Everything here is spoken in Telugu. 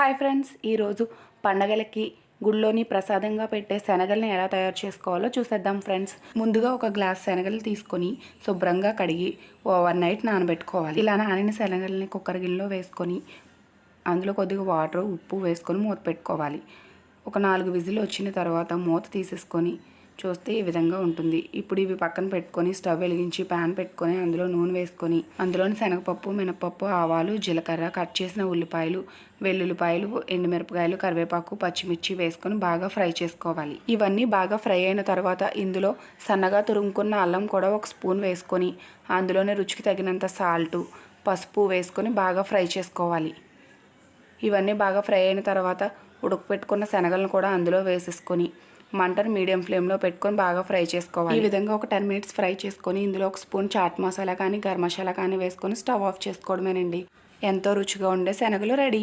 హాయ్ ఫ్రెండ్స్, ఈరోజు పండగలకి గుళ్ళోని ప్రసాదంగా పెట్టే శనగల్ని ఎలా తయారు చేసుకోవాలో చూసేద్దాం ఫ్రెండ్స్. ముందుగా ఒక గ్లాస్ శనగలు తీసుకొని శుభ్రంగా కడిగి ఓవర్ నైట్ నానబెట్టుకోవాలి. ఇలా నానిన శనగల్ని కుక్కర్ గిన్నెలో వేసుకొని అందులో కొద్దిగా వాటర్, ఉప్పు వేసుకొని మూత పెట్టుకోవాలి. ఒక 4 విజిల్ వచ్చిన తర్వాత మూత తీసేసుకొని చూస్తే ఈ విధంగా ఉంటుంది. ఇప్పుడు ఇవి పక్కన పెట్టుకొని స్టవ్ వెలిగించి ప్యాన్ పెట్టుకొని అందులో నూనె వేసుకొని అందులోని శనగపప్పు, మినపప్పు, ఆవాలు, జీలకర్ర, కట్ చేసిన ఉల్లిపాయలు, వెల్లుల్లిపాయలు, ఎండుమిరపకాయలు, కరివేపాకు, పచ్చిమిర్చి వేసుకొని బాగా ఫ్రై చేసుకోవాలి. ఇవన్నీ బాగా ఫ్రై అయిన తర్వాత ఇందులో సన్నగా తురుముకున్న అల్లం కూడా 1 స్పూన్ వేసుకొని అందులోనే రుచికి తగినంత సాల్టు, పసుపు వేసుకొని బాగా ఫ్రై చేసుకోవాలి. ఇవన్నీ బాగా ఫ్రై అయిన తర్వాత ఉడకపెట్టుకున్న శనగలను కూడా అందులో వేసేసుకొని మంటను మీడియం ఫ్లేమ్లో పెట్టుకొని బాగా ఫ్రై చేసుకోవాలి. ఈ విధంగా ఒక 10 మినిట్స్ ఫ్రై చేసుకొని ఇందులో 1 స్పూన్ చాట్ మసాలా కానీ గరం మసాలా కానీ వేసుకొని స్టవ్ ఆఫ్ చేసుకోవడమేనండి. ఎంతో రుచిగా ఉండే శనగలు రెడీ.